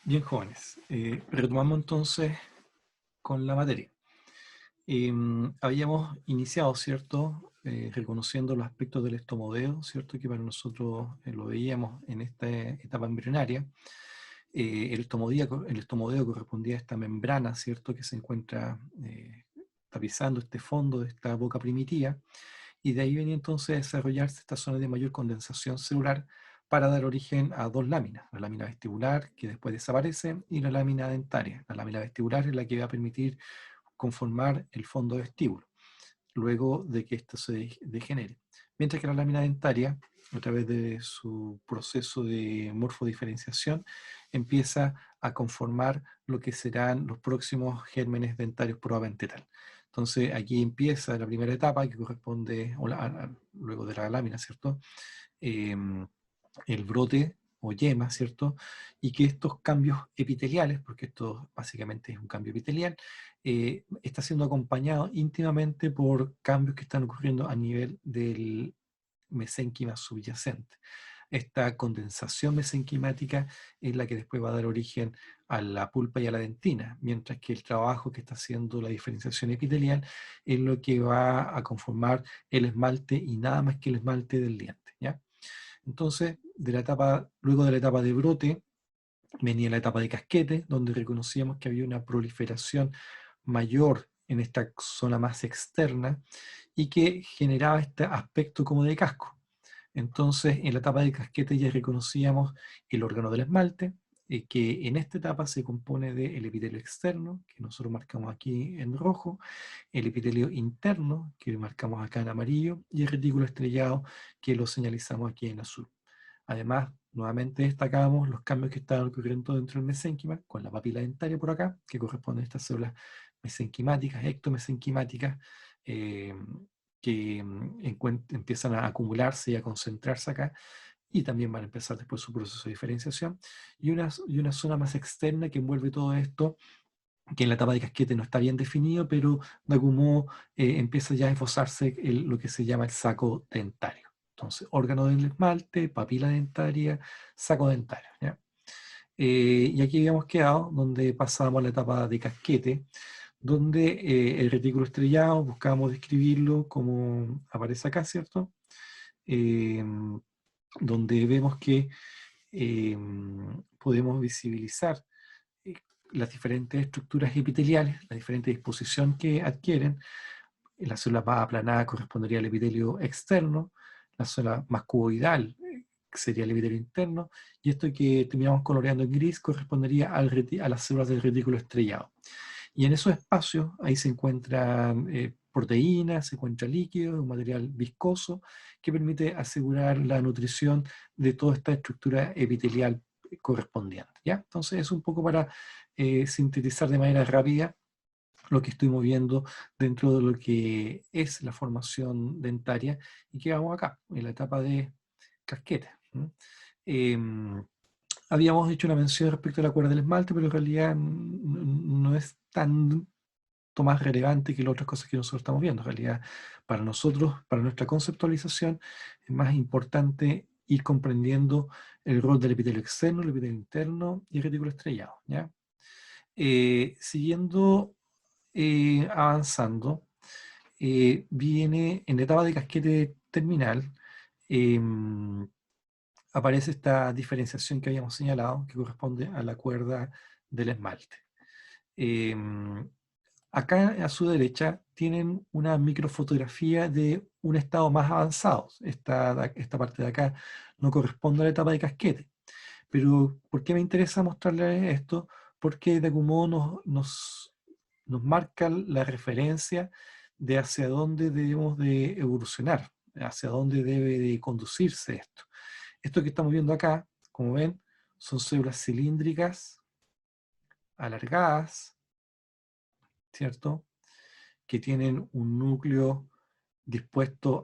Bien, jóvenes. Retomamos entonces con la materia. Habíamos iniciado, ¿cierto? Reconociendo los aspectos del estomodeo, ¿cierto? Que para nosotros lo veíamos en esta etapa embrionaria. El estomodeo correspondía a esta membrana, ¿cierto? Que se encuentra tapizando este fondo de esta boca primitiva. Y de ahí venía entonces a desarrollarse esta zona de mayor condensación celular para dar origen a dos láminas, la lámina vestibular, que después desaparece, y la lámina dentaria. La lámina vestibular es la que va a permitir conformar el fondo vestíbulo, luego de que esto se degenere. Mientras que la lámina dentaria, a través de su proceso de morfodiferenciación, empieza a conformar lo que serán los próximos gérmenes dentarios probablemente tal. Entonces aquí empieza la primera etapa que corresponde, luego de la lámina, ¿cierto? El brote o yema, ¿cierto? Y que estos cambios epiteliales, porque esto básicamente es un cambio epitelial, está siendo acompañado íntimamente por cambios que están ocurriendo a nivel del mesénquima subyacente. Esta condensación mesenquimática es la que después va a dar origen a la pulpa y a la dentina, mientras que el trabajo que está haciendo la diferenciación epitelial es lo que va a conformar el esmalte y nada más que el esmalte del diente, ¿ya? Entonces, luego de la etapa de brote, venía la etapa de casquete, donde reconocíamos que había una proliferación mayor en esta zona más externa y que generaba este aspecto como de casco. Entonces, en la etapa de casquete ya reconocíamos el órgano del esmalte, que en esta etapa se compone del epitelio externo, que nosotros marcamos aquí en rojo, el epitelio interno, que marcamos acá en amarillo, y el retículo estrellado, que lo señalizamos aquí en azul. Además, nuevamente destacamos los cambios que están ocurriendo dentro del mesénquima, con la papila dentaria por acá, que corresponde a estas células mesenquimáticas, ectomesenquimáticas, eh, que empiezan a acumularse y a concentrarse acá, y también van a empezar después su proceso de diferenciación, y una zona más externa que envuelve todo esto, que en la etapa de casquete no está bien definido, pero de algún modo empieza ya a esbozarse lo que se llama el saco dentario. Entonces, órgano del esmalte, papila dentaria, saco dentario, ¿ya? Y aquí habíamos quedado, donde pasábamos a la etapa de casquete, donde el retículo estrellado buscábamos describirlo como aparece acá, ¿cierto? Eh, donde vemos que eh, podemos visibilizar eh, las diferentes estructuras epiteliales, la diferente disposición que adquieren. La célula más aplanada correspondería al epitelio externo, la célula más cuboidal sería el epitelio interno, y esto que terminamos coloreando en gris correspondería a las células del retículo estrellado. Y en esos espacios, ahí se encuentran proteínas, se encuentra líquido, un material viscoso que permite asegurar la nutrición de toda esta estructura epitelial correspondiente, ¿ya? Entonces es un poco para sintetizar de manera rápida lo que estuvimos viendo dentro de lo que es la formación dentaria y que vamos acá, en la etapa de casquete. Em, Habíamos hecho una mención respecto a la cuerda del esmalte, pero en realidad no es tanto más relevante que las otras cosas que nosotros estamos viendo. En realidad, para nosotros, para nuestra conceptualización, es más importante ir comprendiendo el rol del epitelio externo, el epitelio interno y el retículo estrellado, ¿ya? Siguiendo avanzando, viene en la etapa de casquete terminal, em, aparece esta diferenciación que habíamos señalado, que corresponde a la cuerda del esmalte. Em, Acá a su derecha tienen una microfotografía de un estado más avanzado. Esta parte de acá no corresponde a la etapa de casquete. Pero ¿por qué me interesa mostrarles esto? Porque de algún modo nos marca la referencia de hacia dónde debemos de evolucionar, hacia dónde debe de conducirse esto. Esto que estamos viendo acá, como ven, son células cilíndricas, alargadas, ¿cierto? Que tienen un núcleo dispuesto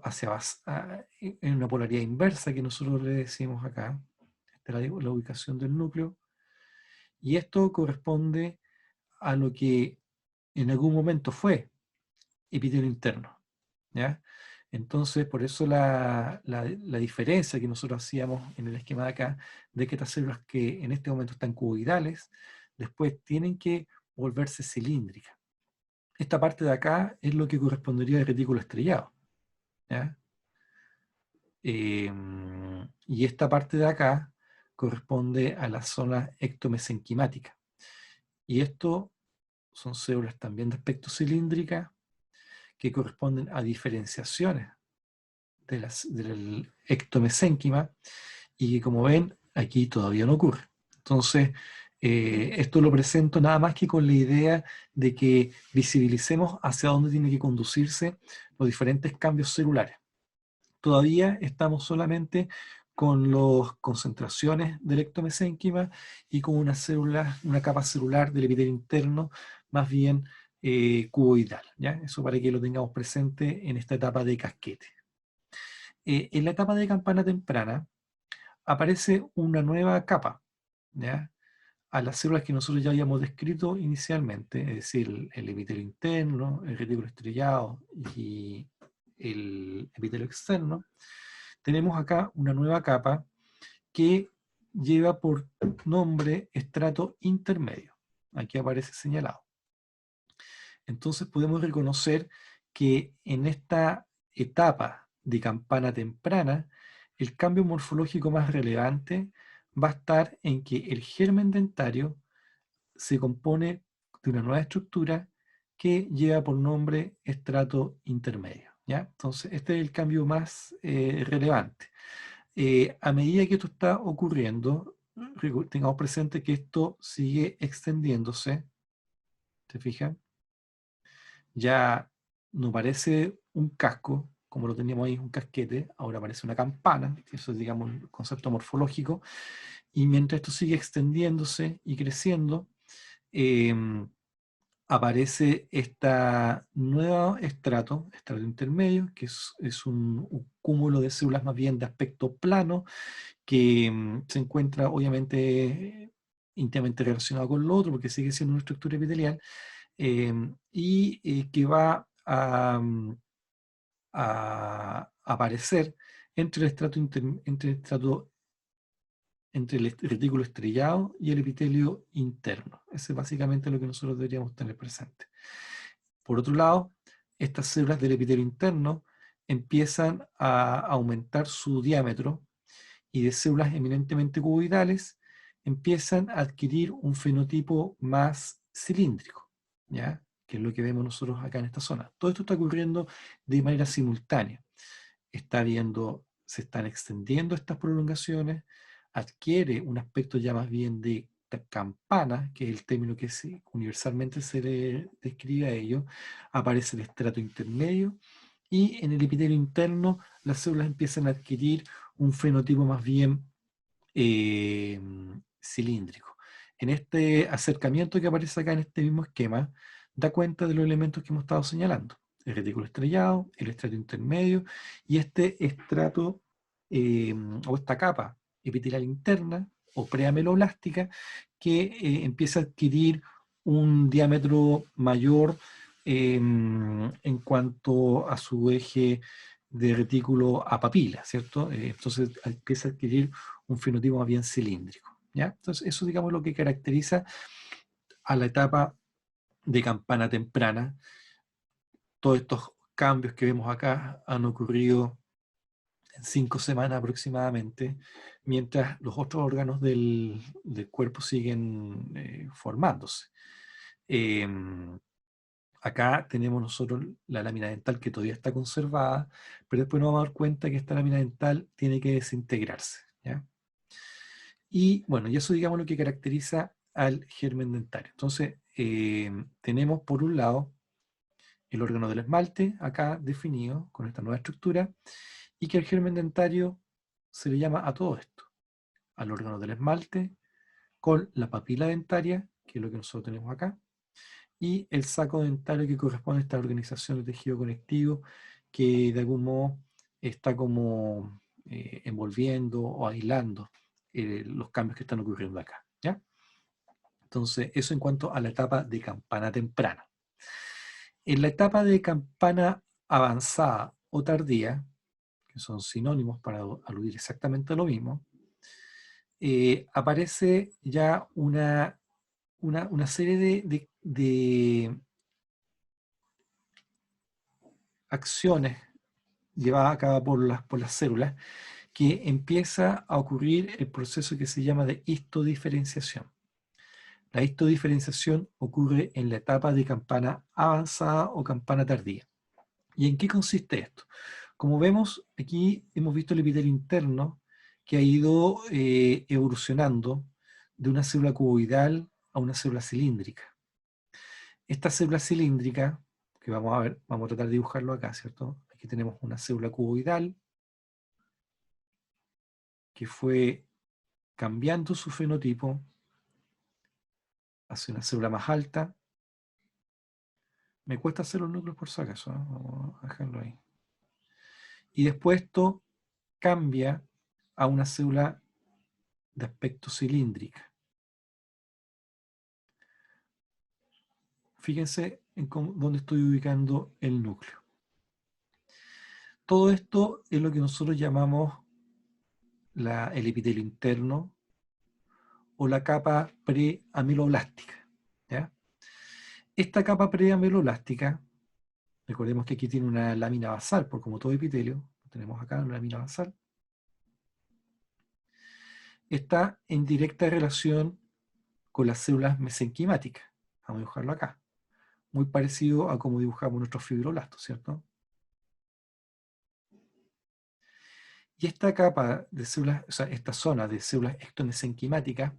en una polaridad inversa que nosotros le decimos acá. Esta es la ubicación del núcleo. Y esto corresponde a lo que en algún momento fue epitelio interno, ¿ya? Entonces, por eso la diferencia que nosotros hacíamos en el esquema de acá, de que estas células que en este momento están cuboidales, después tienen que volverse cilíndricas. Esta parte de acá es lo que correspondería al retículo estrellado, ¿ya? Y esta parte de acá corresponde a la zona ectomesenquimática. Y esto son células también de aspecto cilíndrica que corresponden a diferenciaciones del ectomesénquima y que, como ven, aquí todavía no ocurre. Entonces, esto lo presento nada más que con la idea de que visibilicemos hacia dónde tiene que conducirse los diferentes cambios celulares. Todavía estamos solamente con las concentraciones del ectomesénquima y con una capa celular del epitelio interno más bien cuboidal, ¿ya? Eso para que lo tengamos presente en esta etapa de casquete. En la etapa de campana temprana aparece una nueva capa, ¿ya? A las células que nosotros ya habíamos descrito inicialmente, es decir, el epitelio interno, el retículo estrellado y el epitelio externo, tenemos acá una nueva capa que lleva por nombre estrato intermedio. Aquí aparece señalado. Entonces podemos reconocer que en esta etapa de campana temprana, el cambio morfológico más relevante va a estar en que el germen dentario se compone de una nueva estructura que lleva por nombre estrato intermedio, ¿ya? Entonces, este es el cambio más relevante. A medida que esto está ocurriendo, tengamos presente que esto sigue extendiéndose, ¿te fijas? Ya no parece un casco, como lo teníamos ahí, un casquete, ahora parece una campana, eso es, digamos, el concepto morfológico, y mientras esto sigue extendiéndose y creciendo, aparece esta nuevo estrato intermedio, que es un cúmulo de células más bien de aspecto plano, que se encuentra obviamente íntimamente relacionado con lo otro, porque sigue siendo una estructura epitelial, que va a aparecer entre el estrato, entre el retículo estrellado y el epitelio interno. Ese es básicamente lo que nosotros deberíamos tener presente. Por otro lado, estas células del epitelio interno empiezan a aumentar su diámetro y de células eminentemente cuboidales empiezan a adquirir un fenotipo más cilíndrico, ¿ya? Que es lo que vemos nosotros acá en esta zona. Todo esto está ocurriendo de manera simultánea. Se están extendiendo estas prolongaciones, adquiere un aspecto ya más bien de campana, que es el término que universalmente se le describe a ello, aparece el estrato intermedio, y en el epitelio interno las células empiezan a adquirir un fenotipo más bien eh, cilíndrico. En este acercamiento que aparece acá en este mismo esquema, da cuenta de los elementos que hemos estado señalando: el retículo estrellado, el estrato intermedio y este estrato o esta capa epitelial interna o preameloblástica que empieza a adquirir un diámetro mayor en cuanto a su eje de retículo a papila, ¿cierto? Entonces empieza a adquirir un fenotipo más bien cilíndrico, ¿ya? Entonces eso, digamos, lo que caracteriza a la etapa de campana temprana. Todos estos cambios que vemos acá han ocurrido en 5 semanas aproximadamente, mientras los otros órganos del cuerpo siguen formándose. Eh, Acá tenemos nosotros la lámina dental que todavía está conservada, pero después nos vamos a dar cuenta que esta lámina dental tiene que desintegrarse, ¿ya? Y bueno, y eso, digamos, lo que caracteriza al germen dentario. Entonces, tenemos por un lado el órgano del esmalte, acá definido con esta nueva estructura, y que el germen dentario se le llama a todo esto, al órgano del esmalte, con la papila dentaria, que es lo que nosotros tenemos acá, y el saco dentario, que corresponde a esta organización de tejido conectivo que de algún modo está como envolviendo o aislando los cambios que están ocurriendo acá, ¿ya? Entonces, eso en cuanto a la etapa de campana temprana. En la etapa de campana avanzada o tardía, que son sinónimos para aludir exactamente a lo mismo, aparece ya una serie de acciones llevadas a cabo por las células, que empieza a ocurrir el proceso que se llama de histodiferenciación. La histodiferenciación ocurre en la etapa de campana avanzada o campana tardía. ¿Y en qué consiste esto? Como vemos, aquí hemos visto el epitelio interno que ha ido evolucionando de una célula cuboidal a una célula cilíndrica. Esta célula cilíndrica, que vamos a ver, vamos a tratar de dibujarlo acá, ¿cierto? Aquí tenemos una célula cuboidal que fue cambiando su fenotipo hacia una célula más alta. Me cuesta hacer los núcleos por si acaso, ¿eh? Vamos a dejarlo ahí. Y después esto cambia a una célula de aspecto cilíndrica. Fíjense en dónde estoy ubicando el núcleo. Todo esto es lo que nosotros llamamos el epitelio interno o la capa preamiloblástica, ¿ya? Esta capa preamiloblástica, recordemos que aquí tiene una lámina basal, por como todo epitelio, tenemos acá una lámina basal, está en directa relación con las células mesenquimáticas. Vamos a dibujarlo acá. Muy parecido a como dibujamos nuestros fibroblastos, ¿cierto? Y esta capa de células, o sea, esta zona de células ectomesenquimáticas,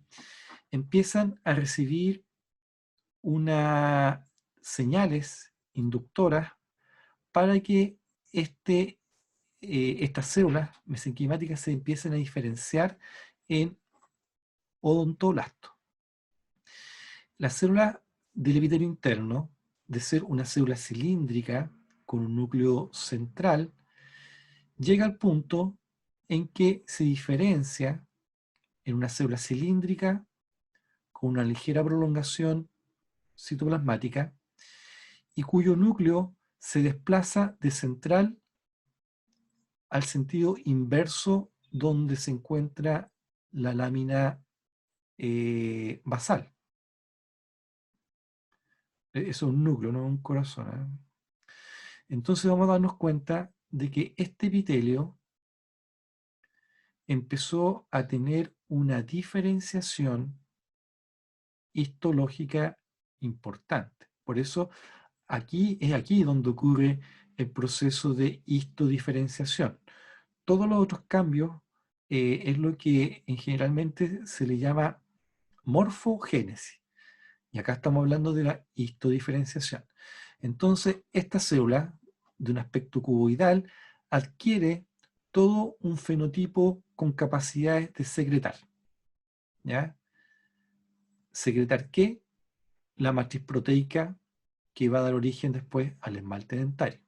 empiezan a recibir unas señales inductoras para que estas células mesenquimáticas se empiecen a diferenciar en odontoblastos. La célula del epitelio interno, de ser una célula cilíndrica con un núcleo central, llega al punto en que se diferencia en una célula cilíndrica con una ligera prolongación citoplasmática y cuyo núcleo se desplaza de central al sentido inverso donde se encuentra la lámina basal. Eso es un núcleo, no un corazón, ¿eh? Entonces vamos a darnos cuenta de que este epitelio empezó a tener una diferenciación histológica importante. Por eso es aquí donde ocurre el proceso de histodiferenciación. Todos los otros cambios es lo que generalmente se le llama morfogénesis. Y acá estamos hablando de la histodiferenciación. Entonces, esta célula, de un aspecto cuboidal, adquiere todo un fenotipo con capacidades de secretar. ¿Ya? ¿Secretar qué? La matriz proteica que va a dar origen después al esmalte dentario.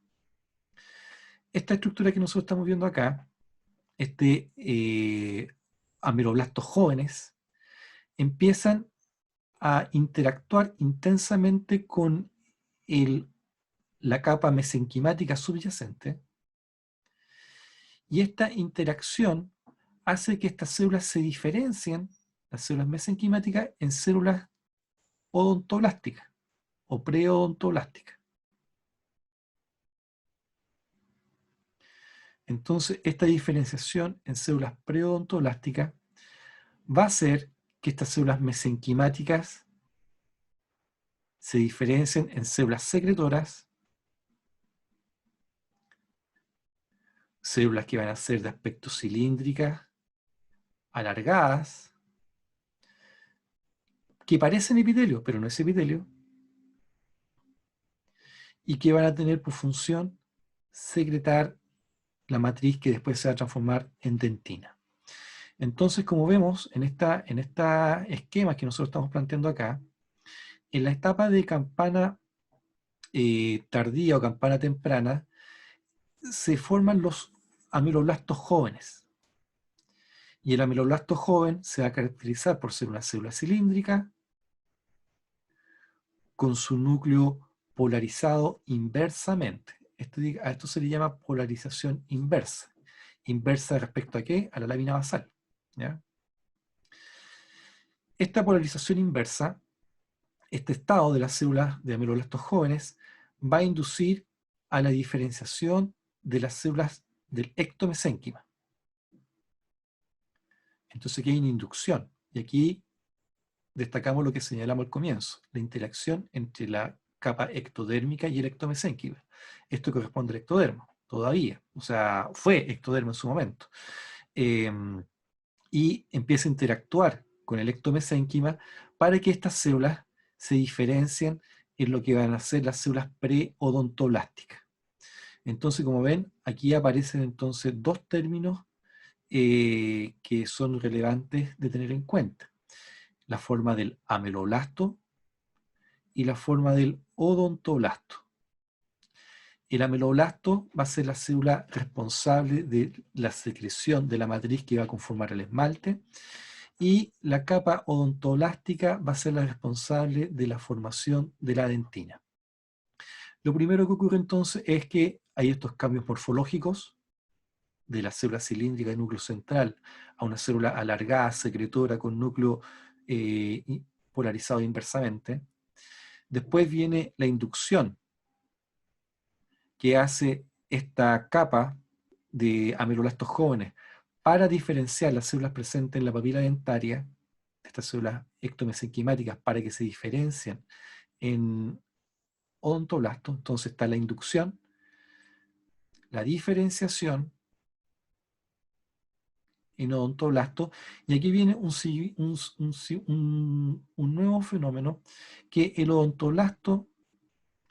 Esta estructura que nosotros estamos viendo acá, ameroblastos jóvenes, empiezan a interactuar intensamente con la capa mesenquimática subyacente, y esta interacción hace que estas células se diferencien, las células mesenquimáticas, en células odontoblásticas o preodontoblásticas. Entonces, esta diferenciación en células preodontoblásticas va a hacer que estas células mesenquimáticas se diferencien en células secretoras, células que van a ser de aspecto cilíndricas, alargadas, que parecen epitelio, pero no es epitelio, y que van a tener por función secretar la matriz que después se va a transformar en dentina. Entonces, como vemos en esta esquema que nosotros estamos planteando acá, en la etapa de campana tardía o campana temprana, se forman los ameloblastos jóvenes. Y el ameloblasto joven se va a caracterizar por ser una célula cilíndrica con su núcleo polarizado inversamente. A esto se le llama polarización inversa. ¿Inversa respecto a qué? A la lámina basal. ¿Ya? Esta polarización inversa, este estado de las células de ameloblastos jóvenes, va a inducir a la diferenciación de las células del ectomesénquima. Entonces aquí hay una inducción. Y aquí destacamos lo que señalamos al comienzo, la interacción entre la capa ectodérmica y el ectomesénquima. Esto corresponde al ectodermo, todavía. O sea, fue ectodermo en su momento. Eh, y empieza a interactuar con el ectomesénquima para que estas células se diferencien en lo que van a ser las células preodontoblásticas. Entonces, como ven, aquí aparecen entonces dos términos que son relevantes de tener en cuenta. La forma del ameloblasto y la forma del odontoblasto. El ameloblasto va a ser la célula responsable de la secreción de la matriz que va a conformar el esmalte, y la capa odontoblástica va a ser la responsable de la formación de la dentina. Lo primero que ocurre entonces es que hay estos cambios morfológicos de la célula cilíndrica de núcleo central a una célula alargada, secretora, con núcleo polarizado inversamente. Después viene la inducción, que hace esta capa de ameloblastos jóvenes para diferenciar las células presentes en la papila dentaria, estas células ectomesenquimáticas, para que se diferencien en odontoblastos. Entonces está la inducción, la diferenciación en odontoblastos, y aquí viene un nuevo fenómeno, que el odontoblasto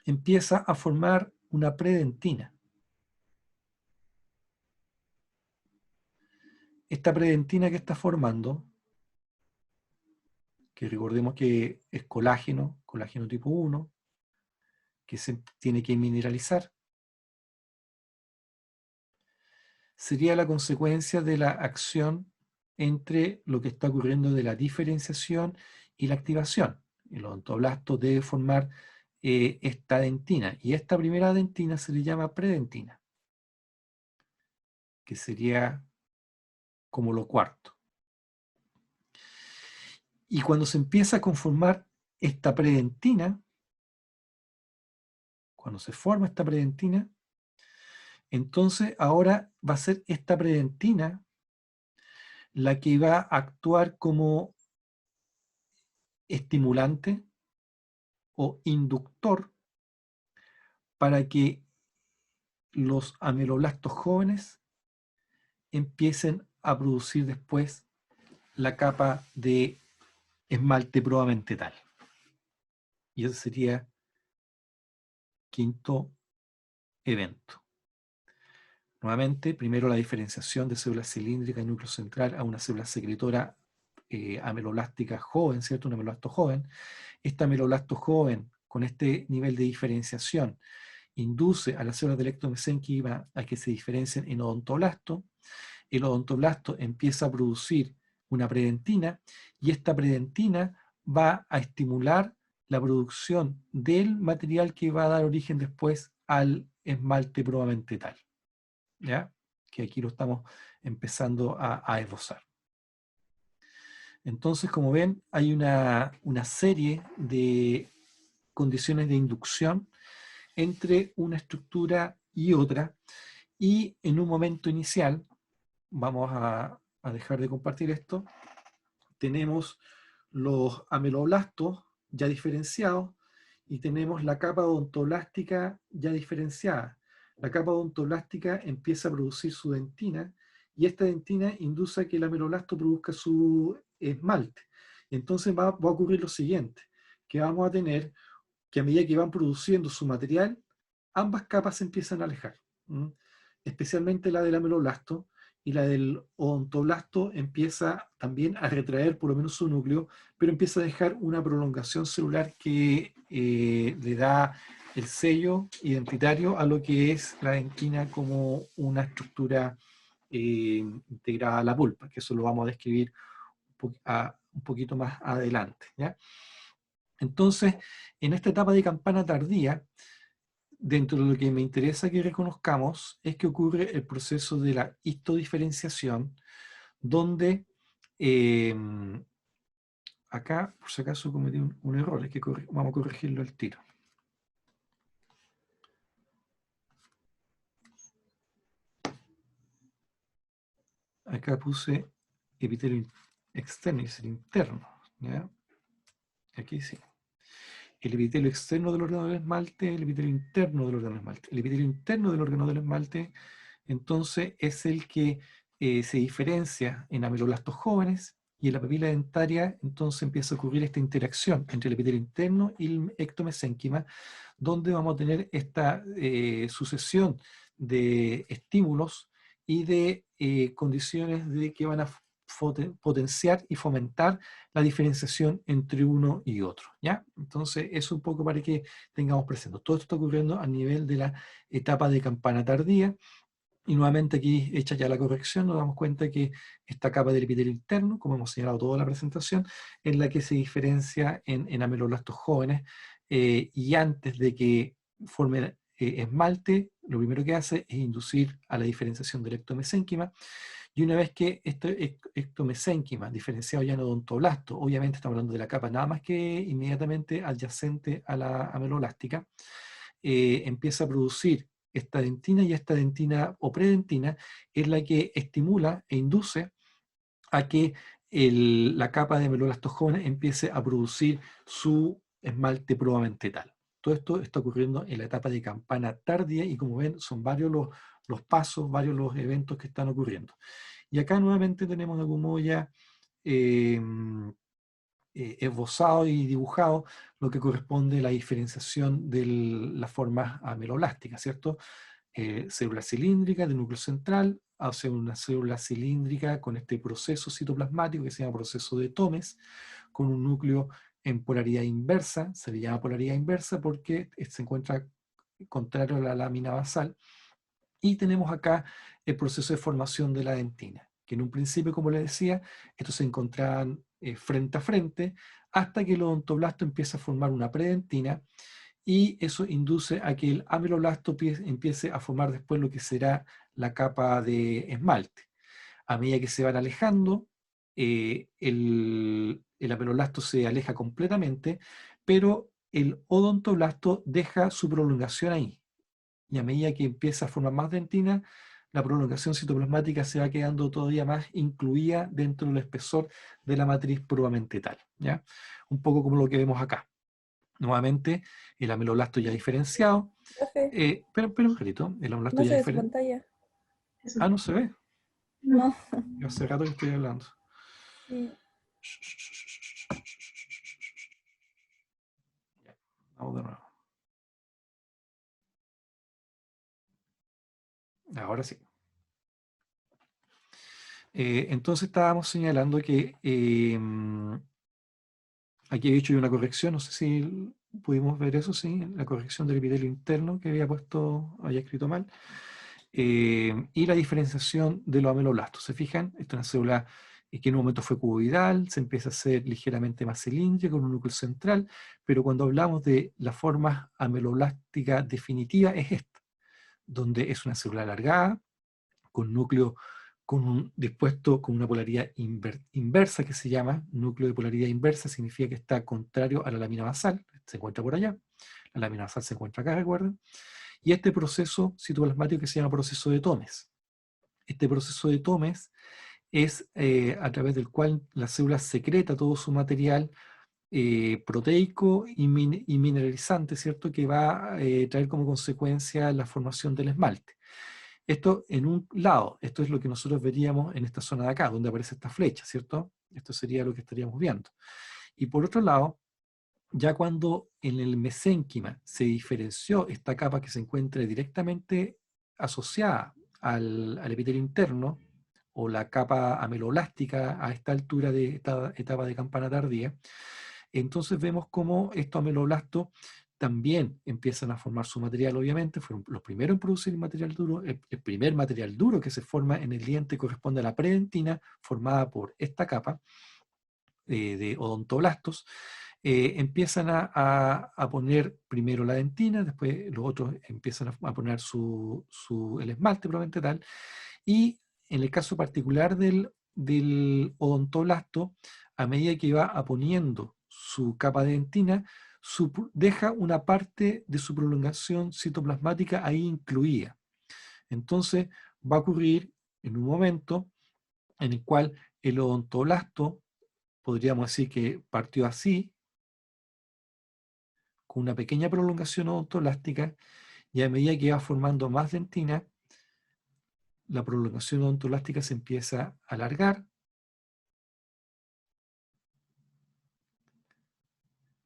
empieza a formar una predentina. Esta predentina que está formando, que recordemos que es colágeno, colágeno tipo 1, que se tiene que mineralizar, sería la consecuencia de la acción entre lo que está ocurriendo de la diferenciación y la activación. El odontoblasto debe formar esta dentina, y esta primera dentina se le llama predentina, que sería como lo cuarto. Y cuando se empieza a conformar esta predentina, cuando se forma esta predentina, entonces ahora va a ser esta predentina la que va a actuar como estimulante o inductor para que los ameloblastos jóvenes empiecen a producir después la capa de esmalte probamente tal. Y ese sería quinto evento. Nuevamente, primero la diferenciación de células cilíndricas en núcleo central a una célula secretora ameloblástica joven, ¿cierto? Un ameloblasto joven. Este ameloblasto joven, con este nivel de diferenciación, induce a las células del ectomesénquima a que se diferencien en odontoblasto. El odontoblasto empieza a producir una predentina, y esta predentina va a estimular la producción del material que va a dar origen después al esmalte probamente tal. ¿Ya? Que aquí lo estamos empezando a esbozar. Entonces, como ven, hay una serie de condiciones de inducción entre una estructura y otra, y en un momento inicial, vamos a dejar de compartir esto, tenemos los ameloblastos ya diferenciados y tenemos la capa odontoblástica ya diferenciada. La capa odontoblástica empieza a producir su dentina, y esta dentina induce a que el ameloblasto produzca su esmalte. Entonces va a ocurrir lo siguiente, que vamos a tener que a medida que van produciendo su material, ambas capas se empiezan a alejar, especialmente la del ameloblasto, y la del odontoblasto empieza también a retraer por lo menos su núcleo, pero empieza a dejar una prolongación celular que le da el sello identitario a lo que es la dentina como una estructura integrada a la pulpa, que eso lo vamos a describir un poquito más adelante, ¿ya? Entonces, en esta etapa de campana tardía, dentro de lo que me interesa que reconozcamos es que ocurre el proceso de la histodiferenciación, donde acá, por si acaso, cometí un error, es que vamos a corregirlo al tiro. Acá puse epitelio externo y es el interno, ¿ya? Aquí sí. El epitelio externo del órgano del esmalte, el epitelio interno del órgano del esmalte. El epitelio interno del órgano del esmalte, entonces, es el que se diferencia en ameloblastos jóvenes, y en la papila dentaria, entonces, empieza a ocurrir esta interacción entre el epitelio interno y el ectomesénquima, donde vamos a tener esta sucesión de estímulos y de condiciones de que van a potenciar y fomentar la diferenciación entre uno y otro, ¿ya? Entonces, eso un poco para que tengamos presente. Todo esto está ocurriendo a nivel de la etapa de campana tardía, y nuevamente aquí, hecha ya la corrección, nos damos cuenta que esta capa del epitelio interno, como hemos señalado toda la presentación, es la que se diferencia en ameloblastos jóvenes, y antes de que forme esmalte, lo primero que hace es inducir a la diferenciación del ectomesénquima, y una vez que este ectomesénquima, diferenciado ya en odontoblasto, obviamente estamos hablando de la capa nada más que inmediatamente adyacente a la ameloblástica, empieza a producir esta dentina, y esta dentina o predentina es la que estimula e induce a que la capa de ameloblastos jóvenes empiece a producir su esmalte probamente tal. Todo esto está ocurriendo en la etapa de campana tardía, y como ven, son varios los pasos, varios los eventos que están ocurriendo. Y acá nuevamente tenemos de algún modo ya eh, esbozado y dibujado lo que corresponde a la diferenciación de las formas ameloblásticas, ¿cierto? Célula cilíndrica de núcleo central hacia una célula cilíndrica con este proceso citoplasmático que se llama proceso de Thomes, con un núcleo en polaridad inversa. Se le llama polaridad inversa porque se encuentra contrario a la lámina basal. Y tenemos acá el proceso de formación de la dentina, que en un principio, como les decía, estos se encontraban frente a frente, hasta que el odontoblasto empieza a formar una predentina, y eso induce a que el ameloblasto empiece a formar después lo que será la capa de esmalte. A medida que se van alejando, el ameloblasto se aleja completamente, pero el odontoblasto deja su prolongación ahí. Y a medida que empieza a formar más dentina, la prolongación citoplasmática se va quedando todavía más incluida dentro del espesor de la matriz probamente tal, ¿ya? Un poco como lo que vemos acá. Nuevamente, el ameloblasto ya diferenciado. Profe, Pero un ratito, el ameloblasto no ya se ve su diferenciado. pantalla. Ah, no se ve. No. Yo hace rato que estoy hablando. Sí. Ya, vamos de nuevo. Ahora sí. Entonces estábamos señalando que aquí había hecho yo una corrección, no sé si pudimos ver eso, sí, la corrección del epitelio interno que había escrito mal, y la diferenciación de los ameloblastos. ¿Se fijan? Esta es una célula que en un momento fue cuboidal, se empieza a hacer ligeramente más cilíndrica con un núcleo central, pero cuando hablamos de la forma ameloblástica definitiva es esta, donde es una célula alargada, con núcleo dispuesto con una polaridad inversa, que se llama núcleo de polaridad inversa. Significa que está contrario a la lámina basal, se encuentra por allá, la lámina basal se encuentra acá, recuerden, y este proceso citoplasmático que se llama proceso de Thomes. Este proceso de Thomes es a través del cual la célula secreta todo su material proteico y mineralizante, ¿cierto? Que va a traer como consecuencia la formación del esmalte. Esto en un lado, esto es lo que nosotros veríamos en esta zona de acá, donde aparece esta flecha, ¿cierto? Esto sería lo que estaríamos viendo. Y por otro lado, ya cuando en el mesénquima se diferenció esta capa que se encuentra directamente asociada al epitelio interno, o la capa ameloblástica a esta altura de esta etapa de campana tardía, entonces vemos cómo estos ameloblastos también empiezan a formar su material. Obviamente fueron los primeros en producir el material duro. El primer material duro que se forma en el diente corresponde a la predentina, formada por esta capa de odontoblastos. empiezan a poner primero la dentina, después los otros empiezan a poner el esmalte probablemente tal, y en el caso particular del odontoblasto, a medida que va poniendo su capa de dentina, deja una parte de su prolongación citoplasmática ahí incluida. Entonces va a ocurrir en un momento en el cual el odontoblasto, podríamos decir que partió así, con una pequeña prolongación odontoblástica, y a medida que va formando más dentina, la prolongación odontoblástica se empieza a alargar,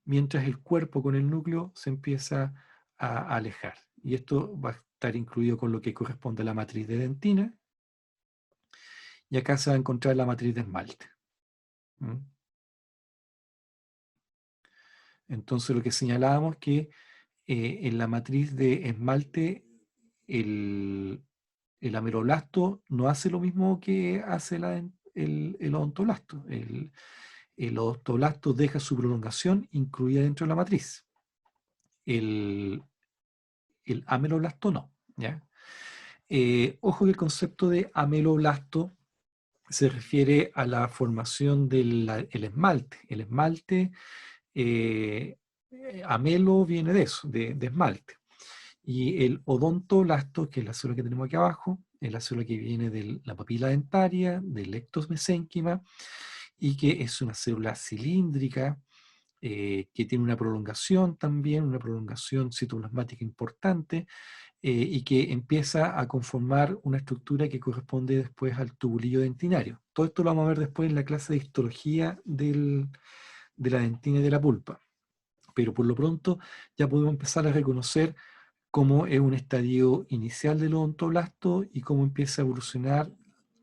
mientras el cuerpo con el núcleo se empieza a alejar. Y esto va a estar incluido con lo que corresponde a la matriz de dentina, y acá se va a encontrar la matriz de esmalte. ¿Mm? Entonces lo que señalábamos que en la matriz de esmalte el ameroblasto no hace lo mismo que hace el odontoblasto. El odontoblasto deja su prolongación incluida dentro de la matriz. El ameloblasto no. ¿Ya? Ojo que el concepto de ameloblasto se refiere a la formación del esmalte. El esmalte, amelo viene de eso, de esmalte. Y el odontoblasto, que es la célula que tenemos aquí abajo, es la célula que viene de la papila dentaria, del ectomesénquima, y que es una célula cilíndrica, que tiene una prolongación también, una prolongación citoplasmática importante, y que empieza a conformar una estructura que corresponde después al tubulillo dentinario. Todo esto lo vamos a ver después en la clase de histología de la dentina y de la pulpa. Pero por lo pronto ya podemos empezar a reconocer cómo es un estadio inicial del odontoblasto y cómo empieza a evolucionar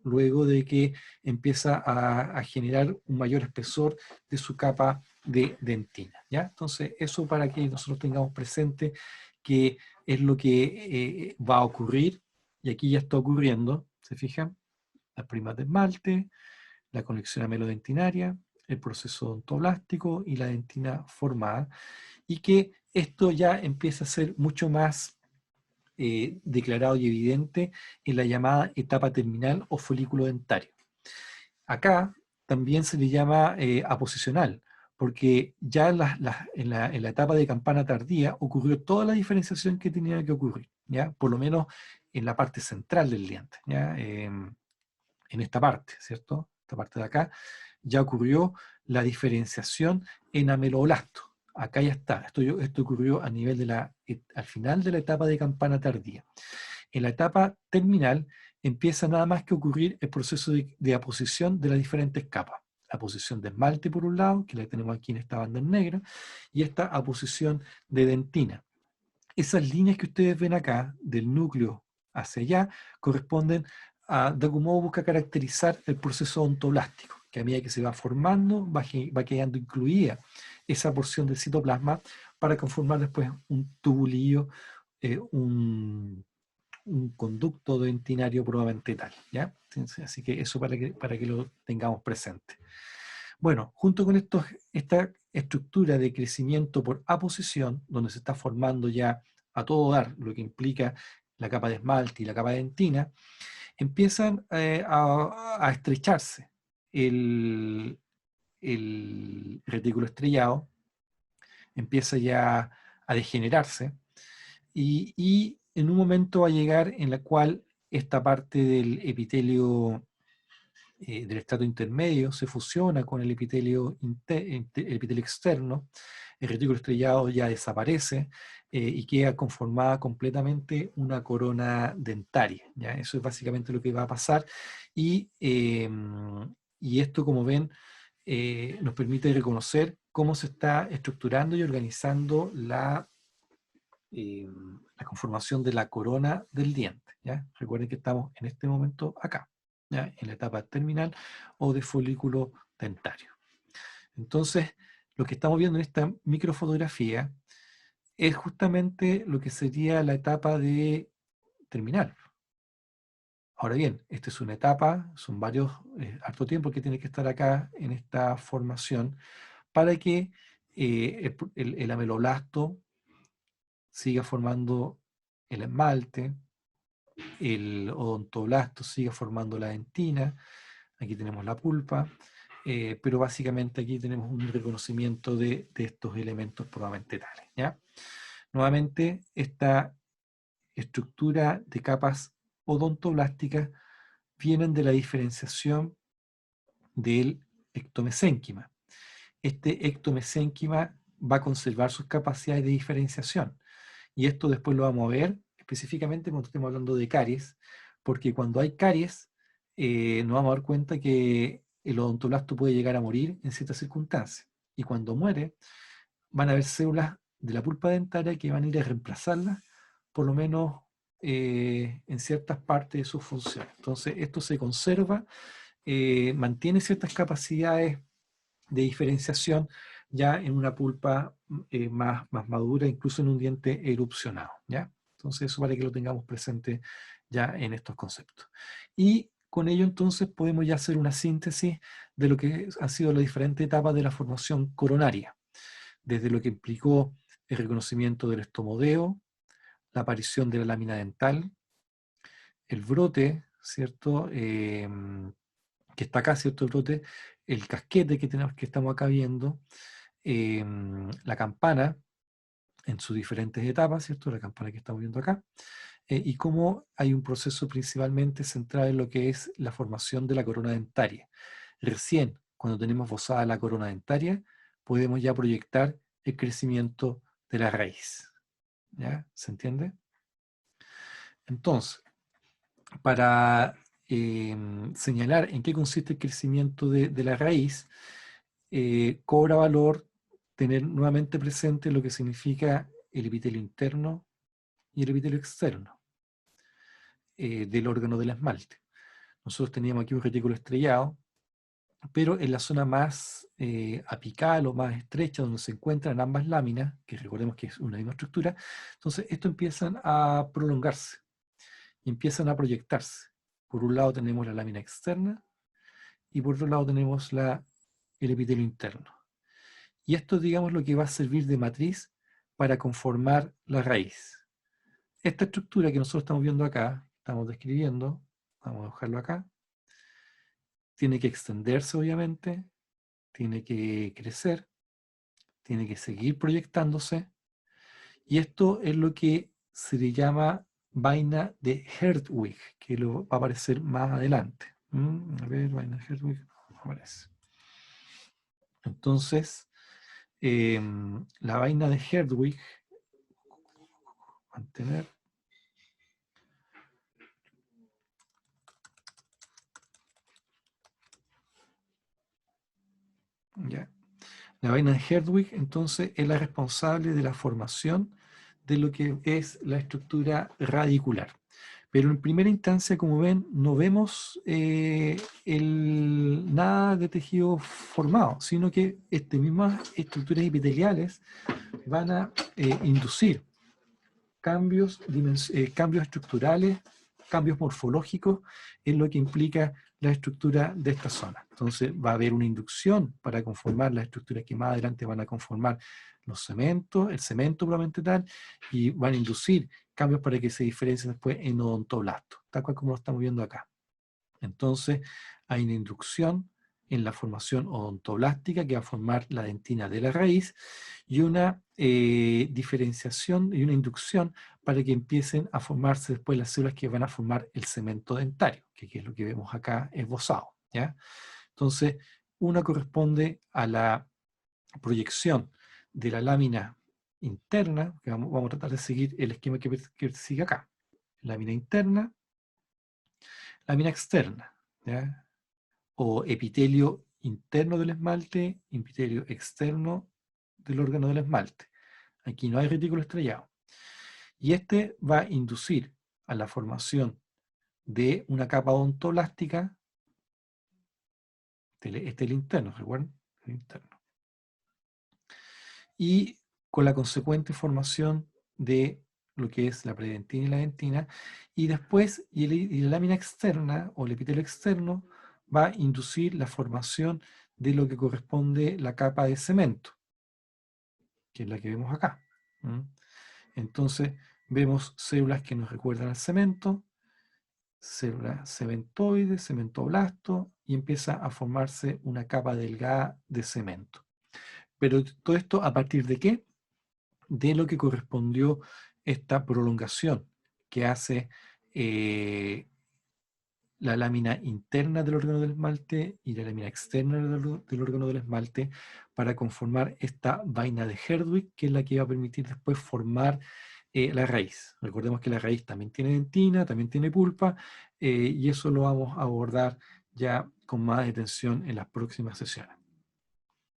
luego de que empieza a generar un mayor espesor de su capa de dentina. ¿Ya? Entonces, eso para que nosotros tengamos presente que es lo que va a ocurrir, y aquí ya está ocurriendo, ¿se fijan? Las primas de esmalte, la conexión amelodentinaria, el proceso odontoblástico y la dentina formada, y que esto ya empieza a ser mucho más declarado y evidente en la llamada etapa terminal o folículo dentario. Acá también se le llama aposicional, porque ya en la etapa de campana tardía ocurrió toda la diferenciación que tenía que ocurrir, ¿ya? Por lo menos en la parte central del diente, ¿ya? En esta parte, ¿cierto? Esta parte de acá, ya ocurrió la diferenciación en ameloblasto. Acá ya está. Esto ocurrió a nivel al final de la etapa de campana tardía. En la etapa terminal empieza nada más que ocurrir el proceso de aposición de las diferentes capas. La posición de esmalte por un lado, que la tenemos aquí en esta banda en negra, y esta aposición de dentina. Esas líneas que ustedes ven acá, del núcleo hacia allá, corresponden de algún modo busca caracterizar el proceso odontoblástico, que a medida que se va formando, va quedando incluida esa porción del citoplasma para conformar después un tubulillo, un conducto dentinario probablemente tal, ¿ya? Así que eso para que lo tengamos presente. Bueno, junto con esta estructura de crecimiento por aposición, donde se está formando ya a todo dar, lo que implica la capa de esmalte y la capa de dentina, empiezan a estrecharse el retículo estrellado, empieza ya a degenerarse, y en un momento va a llegar en la cual esta parte del epitelio del estrato intermedio se fusiona con el el epitelio externo, el retículo estrellado ya desaparece, y queda conformada completamente una corona dentaria. ¿Ya? Eso es básicamente lo que va a pasar, y esto, como ven, nos permite reconocer cómo se está estructurando y organizando la conformación de la corona del diente. ¿Ya? Recuerden que estamos en este momento acá, ¿ya? En la etapa terminal o de folículo dentario. Entonces, lo que estamos viendo en esta microfotografía es justamente lo que sería la etapa de terminal. Ahora bien, esta es una etapa, son varios, harto tiempo que tiene que estar acá en esta formación para que el ameloblasto siga formando el esmalte, el odontoblasto siga formando la dentina, aquí tenemos la pulpa, pero básicamente aquí tenemos un reconocimiento de estos elementos probablemente tales, ¿ya? Nuevamente, esta estructura de capas odontoblásticas vienen de la diferenciación del ectomesénquima. Este ectomesénquima va a conservar sus capacidades de diferenciación. Y esto después lo vamos a ver específicamente cuando estemos hablando de caries, porque cuando hay caries, nos vamos a dar cuenta que el odontoblasto puede llegar a morir en ciertas circunstancias. Y cuando muere, van a haber células de la pulpa dentaria que van a ir a reemplazarlas, por lo menos en ciertas partes de sus funciones. Entonces, esto se conserva, mantiene ciertas capacidades de diferenciación ya en una pulpa más madura, incluso en un diente erupcionado, ¿ya? Entonces eso para que lo tengamos presente ya en estos conceptos. Y con ello entonces podemos ya hacer una síntesis de lo que han sido las diferentes etapas de la formación coronaria, desde lo que implicó el reconocimiento del estomodeo, la aparición de la lámina dental, el brote, ¿cierto? Que está acá, ¿cierto? El brote, el casquete que, tenemos, que estamos acá viendo, la campana en sus diferentes etapas, ¿cierto? La campana que estamos viendo acá, y cómo hay un proceso principalmente centrado en lo que es la formación de la corona dentaria. Recién, cuando tenemos bozada la corona dentaria, podemos ya proyectar el crecimiento de la raíz. ¿Ya? ¿Se entiende? Entonces, para señalar en qué consiste el crecimiento de la raíz, cobra valor tener nuevamente presente lo que significa el epitelio interno y el epitelio externo del órgano del esmalte. Nosotros teníamos aquí un retículo estrellado, pero en la zona más apical o más estrecha, donde se encuentran ambas láminas, que recordemos que es una misma estructura, entonces esto empiezan a prolongarse y empiezan a proyectarse. Por un lado tenemos la lámina externa y por otro lado tenemos el epitelio interno. Y esto es, digamos, lo que va a servir de matriz para conformar la raíz. Esta estructura que nosotros estamos viendo acá, estamos describiendo, vamos a dejarlo acá, tiene que extenderse obviamente, tiene que crecer, tiene que seguir proyectándose, y esto es lo que se le llama vaina de Hertwig, que lo va a aparecer más adelante. A ver, vaina de Hertwig, no aparece. Entonces, la vaina de Hertwig, mantener, ya. La vaina de Hertwig, entonces, es la responsable de la formación de lo que es la estructura radicular. Pero en primera instancia, como ven, no vemos nada de tejido formado, sino que estas mismas estructuras epiteliales van a inducir cambios estructurales, cambios morfológicos en lo que implica la estructura de esta zona. Entonces va a haber una inducción para conformar las estructuras que más adelante van a conformar los cementos, el cemento probablemente tal, y van a inducir cambios para que se diferencien después en odontoblastos, tal cual como lo estamos viendo acá. Entonces hay una inducción en la formación odontoblástica que va a formar la dentina de la raíz y una diferenciación y una inducción para que empiecen a formarse después las células que van a formar el cemento dentario, que es lo que vemos acá esbozado, ¿ya? Entonces, una corresponde a la proyección de la lámina interna, que vamos a tratar de seguir el esquema que sigue acá. Lámina interna, lámina externa, ¿ya? O epitelio interno del esmalte, epitelio externo del órgano del esmalte. Aquí no hay retículo estrellado. Y este va a inducir a la formación de una capa odontoblástica, este es el interno, ¿recuerdan? El interno. Y con la consecuente formación de lo que es la predentina y la dentina, y después, y la lámina externa o el epitelio externo va a inducir la formación de lo que corresponde la capa de cemento. que es la que vemos acá. Entonces vemos células que nos recuerdan al cemento, células cementoides, cementoblasto, y empieza a formarse una capa delgada de cemento. Pero todo esto, ¿a partir de qué? De lo que correspondió esta prolongación que hace la lámina interna del órgano del esmalte y la lámina externa del órgano del esmalte para conformar esta vaina de Herdwick, que es la que va a permitir después formar la raíz. Recordemos que la raíz también tiene dentina, también tiene pulpa, y eso lo vamos a abordar ya con más detención en las próximas sesiones.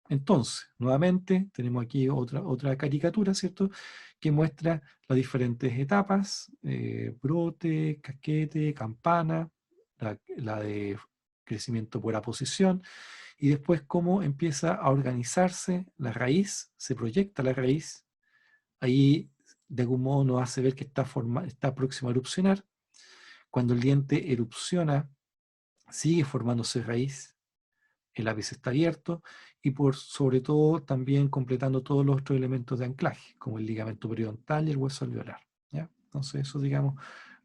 Entonces, nuevamente, tenemos aquí otra caricatura, ¿cierto?, que muestra las diferentes etapas, brote, casquete, campana, la de crecimiento por aposición, y después cómo empieza a organizarse la raíz, se proyecta la raíz, ahí de algún modo nos hace ver que está próximo a erupcionar. Cuando el diente erupciona, sigue formándose raíz, el ápice está abierto, y sobre todo también completando todos los otros elementos de anclaje, como el ligamento periodontal y el hueso alveolar, ¿ya? Entonces eso, digamos,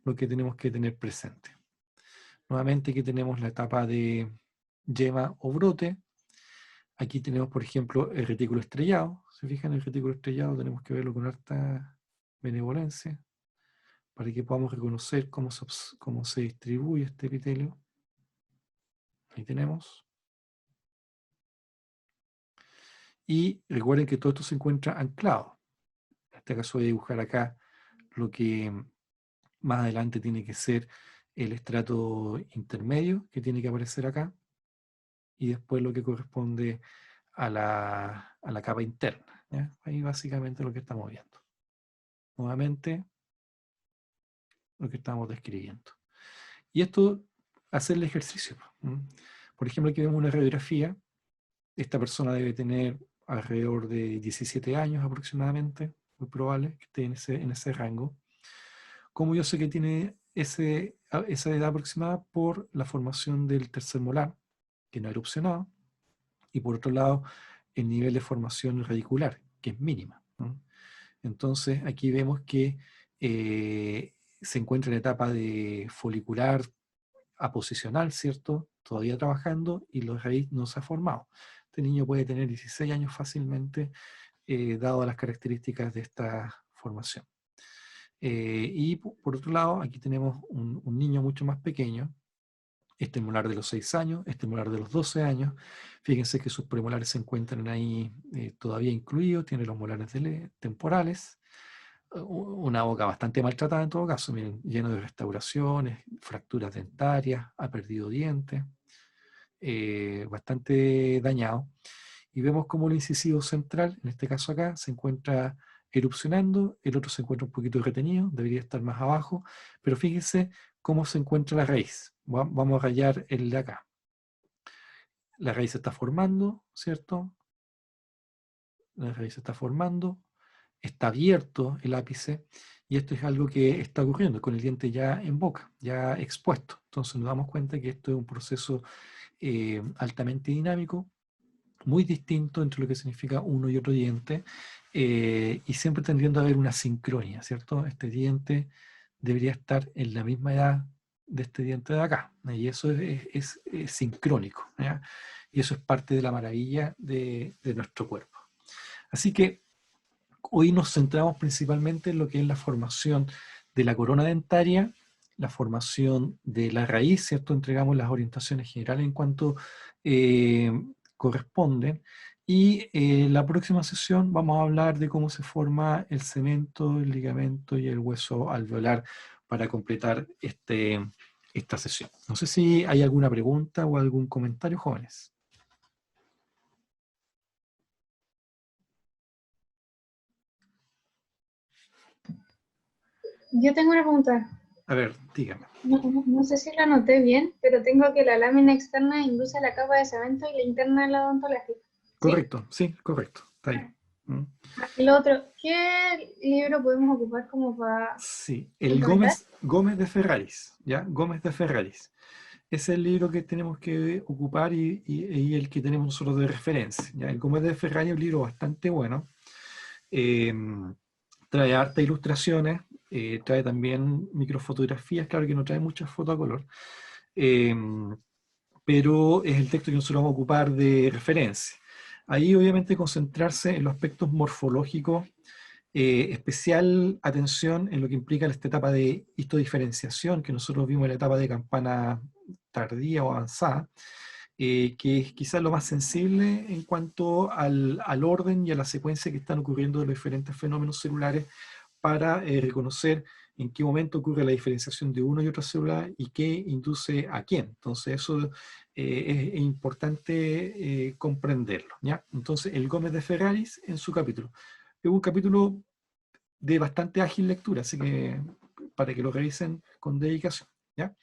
lo que tenemos que tener presente. Nuevamente aquí tenemos la etapa de yema o brote. Aquí tenemos, por ejemplo, el retículo estrellado. ¿Se fijan? El retículo estrellado tenemos que verlo con harta benevolencia para que podamos reconocer cómo se distribuye este epitelio. Ahí tenemos. Y recuerden que todo esto se encuentra anclado. En este caso voy a dibujar acá lo que más adelante tiene que ser el estrato intermedio, que tiene que aparecer acá, y después lo que corresponde a la capa interna, ¿ya? Ahí básicamente lo que estamos viendo. Nuevamente, lo que estamos describiendo. Y esto, hacer el ejercicio. Por ejemplo, aquí vemos una radiografía. Esta persona debe tener alrededor de 17 años aproximadamente, muy probable que esté en ese rango. ¿Cómo yo sé que tiene esa edad aproximada? Por la formación del tercer molar, que no ha erupcionado, y por otro lado, el nivel de formación radicular, que es mínima, ¿no? Entonces, aquí vemos que se encuentra en etapa de folicular aposicional, ¿cierto? Todavía trabajando, y la raíz no se ha formado. Este niño puede tener 16 años fácilmente, dado las características de esta formación. Y por otro lado, aquí tenemos un niño mucho más pequeño, este molar de los 6 años, este molar de los 12 años. Fíjense que sus premolares se encuentran ahí todavía incluidos, tiene los molares temporales, una boca bastante maltratada en todo caso, miren, lleno de restauraciones, fracturas dentarias, ha perdido dientes, bastante dañado. Y vemos como el incisivo central, en este caso acá, se encuentra erupcionando, el otro se encuentra un poquito retenido, debería estar más abajo, pero fíjense cómo se encuentra la raíz. Vamos a rayar el de acá. La raíz se está formando, ¿cierto? La raíz se está formando, está abierto el ápice, y esto es algo que está ocurriendo con el diente ya en boca, ya expuesto. Entonces nos damos cuenta que esto es un proceso altamente dinámico, muy distinto entre lo que significa uno y otro diente, y siempre tendiendo a haber una sincronía, ¿cierto? Este diente debería estar en la misma edad de este diente de acá, y eso es sincrónico, ¿ya? Y eso es parte de la maravilla de nuestro cuerpo. Así que hoy nos centramos principalmente en lo que es la formación de la corona dentaria, la formación de la raíz, ¿cierto? Entregamos las orientaciones generales en cuanto corresponden. Y la próxima sesión vamos a hablar de cómo se forma el cemento, el ligamento y el hueso alveolar para completar esta sesión. No sé si hay alguna pregunta o algún comentario, jóvenes. Yo tengo una pregunta. A ver, dígame. No sé si lo anoté bien, pero tengo que la lámina externa induce la capa de cemento y la interna la odontológica. ¿Sí? Correcto, sí, correcto. Está ahí. El otro, ¿qué libro podemos ocupar como para Sí, el complementar? Gómez de Ferraris, ¿ya? Gómez de Ferraris. Es el libro que tenemos que ocupar y el que tenemos nosotros de referencia, ¿ya? El Gómez de Ferraris es un libro bastante bueno. Trae hartas ilustraciones, trae también microfotografías, claro que no trae muchas fotos a color, eh, pero es el texto que nosotros vamos a ocupar de referencia. Ahí obviamente concentrarse en los aspectos morfológicos, especial atención en lo que implica esta etapa de histodiferenciación que nosotros vimos en la etapa de campana tardía o avanzada, que es quizás lo más sensible en cuanto al orden y a la secuencia que están ocurriendo de los diferentes fenómenos celulares para reconocer en qué momento ocurre la diferenciación de una y otra célula y qué induce a quién. Entonces eso es importante comprenderlo, ¿ya? Entonces el Gómez de Ferraris en su capítulo. Es un capítulo de bastante ágil lectura, así que para que lo revisen con dedicación, ¿ya?